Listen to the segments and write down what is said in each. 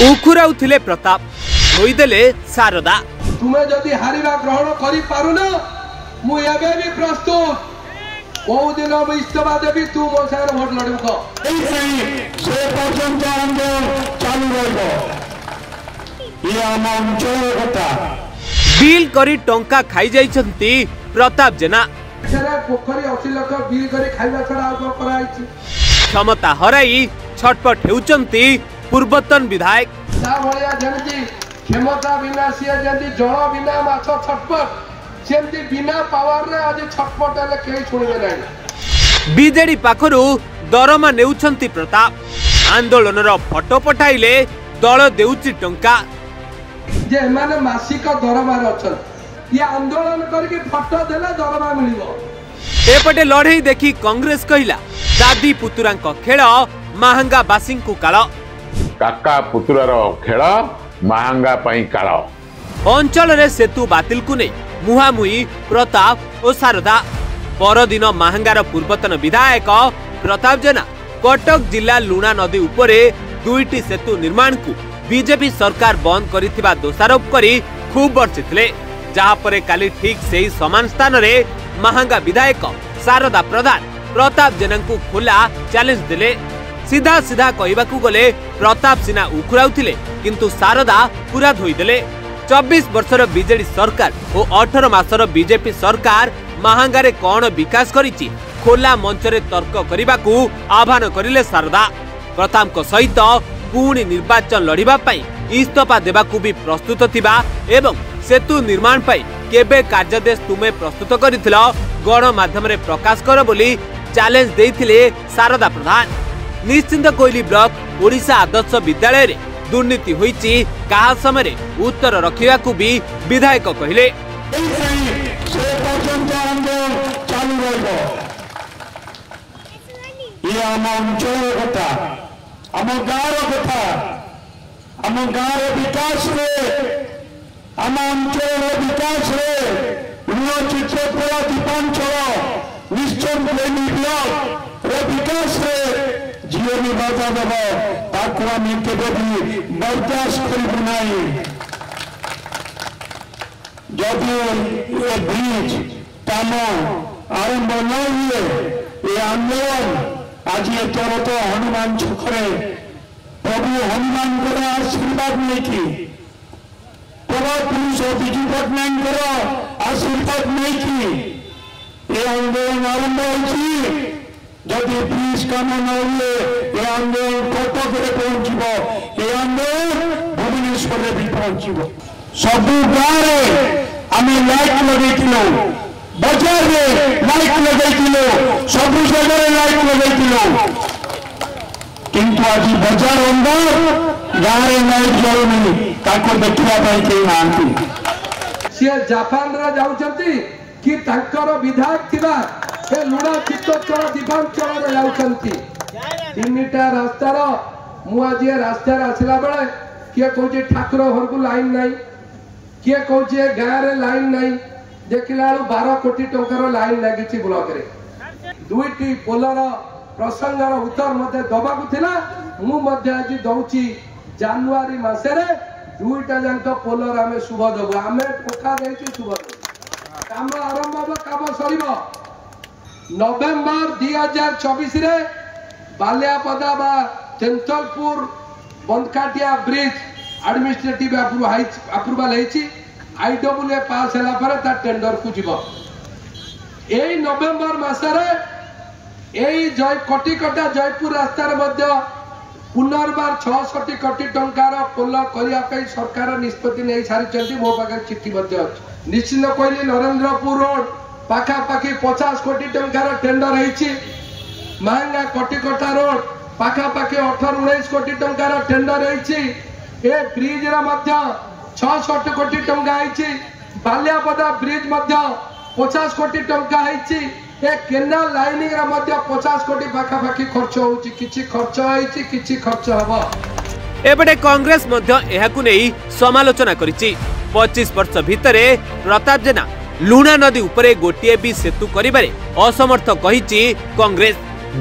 उखुराउथिले प्रताप धोईदेले शारदा। तुम्हें जदि हारिबा ग्रहण करि पारुना मु एबे भी प्रस्तुत को दिन मु इस्तफा देबी तू मो सागर भोट लड़बो से पर्यंत आंदोलन चालू रहबो ये हम अंचल कथा बिल करी टंका खाई जाइछंती प्रताप जेना। सेरा पोखरी 80 लाख बिल करी खाइबा छडा आ कराइछि क्षमता हराई छटपट हेउचंती पूर्वतन विधायक। ता भलिया जेंति क्षमता बिना सिया जेंति जल बिना माछ छटपट सेंति बिना पावर रे आज छटपट ले केही छुणिबे नाही। बीजेडी पाखरु दरमा नेउछंती प्रताप। आंदोलन रो फोटो पठाइले दल देउची टंका जे माने मासिक दरमा रे अछन ये आंदोलन करके फोटो देले दरमा मिलिबो। एपटे लड़ई देखी कांग्रेस कहिला दादी पुतुरांक खेल महंगा बासिंकु काल। काका पुतुरार खेल महंगा पई काल। अंचल रे सेतु बातिल को नहीं मुहामुही प्रताप और शारदा। परदिन महंगार पूर्वतन विधायक प्रताप जेना कटक जिला लुणा नदी उपरे दुईटी सेतु निर्माण को बीजेपी सरकार बंद करिथिबा दोषारोप करी खूब बर्षिथिले। जहाँ परे काली ठीक सेही समान स्थान रे महंगा विधायक शारदा प्रधान प्रताप जेना को खोला चैलेंज दिले। सीधा सीधा कहबाकू गले प्रताप सिना उखुराउथिले किंतु शारदा पूरा धोईदेले। 24 वर्षर बीजेडी सरकार और 18 मासर बीजेपी सरकार महंगारे कौन विकास करिछि खोला मंच रे तर्क करिबाकू आह्वान करिले शारदा। प्रताप को सहित पुणी निर्वाचन लड़िबा पई इस्तफा देबाकू भी प्रस्तुत थिबा एवं सेतु निर्माण पई केबे कार्यदेश तुमे प्रस्तुत करिथिलो गणमाध्यम रे प्रकाश कर बोली चैलेंज देइथिले शारदा प्रधान। निश्चिंत कोइली ब्लॉक ओडिशा आदर्श विद्यालय रे दुर्नीति होईची कहा समय उत्तर रखिबाकू भी विधायक कहिले। ये हम अंचल कथा हम गाँव कथा हम गाँव विकास रे हम अंचल विकास रे चित्रपुरा दीपांचल निश्चय प्रेमी ब्लॉक रे विकास रे जीवन बाधा देव ताकू आम केवे भी बर्दाश्त करू नहीं। जदि ये ब्रिज काम आरंभ न हुए ये आंदोलन आज ये तुरंत हनुमान छुखरे प्रभु हनुमान को आशीर्वाद नहीं की प्रभाव पुरुष विजु पट्टनायक आशीर्वाद नहीं की ये आंदोलन आरंभ हो। जदि ब्रिज काम न हुए ये आंदोलन कटक रे पहुंचबो ये आंदोलन भुवनेश्वर रे भी पहुंचबो। सब गाँव रे आम लाइट लगेइथिलो बाजार रे लाइट लगेइथिलो सब जगह लाइट लगेइथिलो किंतु आज बाजार अंदर गाँव रे लाइट जलुनी ताको देखिबा पई केही नांती। से जापान रे जाउचंती कि तांकर विधायक थिबा से लुणा चित्तोत्तर दीपांचल रे जाउचंती। तीनटा रास्तार मु आज रास्ता आसला बेले किए कहूँ ठाकुर घर को लाइन नहीं किए कहूँ गाँव रे लाइन नहीं देखला 12 कोटी टंकार लाइन लगी ब्लॉक रे। दुईटी पोलर प्रसंगर उत्तर मते दबाकू थिला मु मध्य आज दउची जनवरी मासरे दुईटा जांक पोलर आमे शुभ दबु आमे टका देछि शुभ काम आरंभ हो काम सरीबो नवेम्बर 2024 रे बालियापदा बा चंचलपुर बंदकाटिया ब्रिज एडमिनिस्ट्रेटिव अप्रूवल हेछि आईडब्ल्यूए पास होला पर ता टेंडर को जीवो। एई नवेम्बर मासरे एई जय कटिकटा जयपुर रास्ता रे मध्य पुनर्बार 66 कोटी टंकार पोल करिया पे सरकार निष्पत्ति नै सारिचंती। मो पाखे चिट्ठी मध्य अछि। निश्चित कहली नरेंद्रपुर रोड पाखा पाखी 50 कोटी टंकार टेंडर हेछि। महंगा कटिकटा रोड पाखा पाखी 18-19 कोटी टंकार टेंडर हेछि। ए ब्रिज रा मध्य 66 कोटी टंका हेछि। बालियापदा ब्रिज मध्य 50 कोटी टंका हेछि। ए केनाल लाइनिंग रा मध्य 50 कोटी पाखा पाखी खर्च होछि। किछि खर्च हेछि किछि खर्च हबो। एबडे कांग्रेस मध्य एहाकु नेई समालोचना करिछि। 25 वर्ष भितरे प्रताप जेना लुणा नदी उपरे गोटिए भी सेतु करिबारे असमर्थ कहिछि कांग्रेस।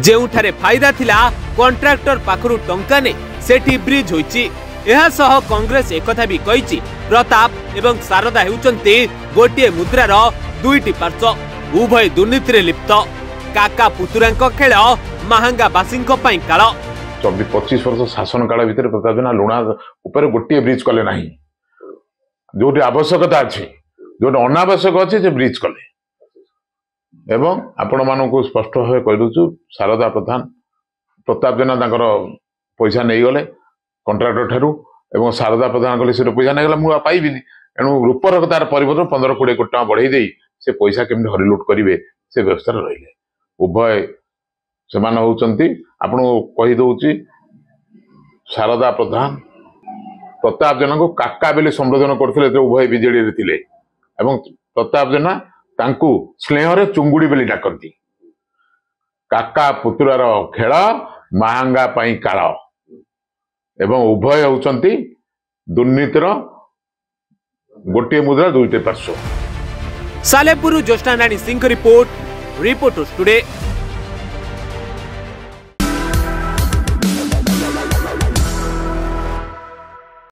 जेउठारे फायदा थिला कॉन्ट्रैक्टर पाखरु टंका ने सेठी ब्रिज होइछि एहासह कांग्रेस एकथा भी कही प्रताप एवं शारदा हेउचंती गोटे मुद्रार दुईटी पार्श्व उभय दुर्नीति रे लिप्त काका पुतुरांक खेल महांगा बासींक पई काल 24-25 वर्ष शासन काल भितर प्रताप जेना लुणा ऊपर गोटे ब्रिज कले नाही जो आवश्यकता अच्छी जो अनावश्यक अच्छे से ब्रिज कले एवं आपण मानक स्पष्ट भाव कहीदु शारदा प्रधान प्रताप जेना पैसा नहीं गले कंट्राक्टर ठारू एवं शारदा प्रधान कले से पैसा नहीं गला मुझे पाइबी एणु रूपर तार परिवर्तन 15-20 कोटी टका बढ़ई दे से पैसा केमती हरिलुट करेंगे से व्यवस्था रहिले उभय से आपण कहीदे शारदा प्रधान प्रताप जेना को काका बेले संबोधन करते उभय विजेडी रे थिले एवं प्रताप जेना तांकू स्नेह चुंगुड़ी बेली डाकती काका पुतुरार खेल महांगा पाई काल एवं उभय होउचंती दुर्नीतिर गोटे मुद्रा दुईटे पार्श्व। सालेपुर ज्योत्स्ना नानी सिंह रिपोर्टर्स टुडे।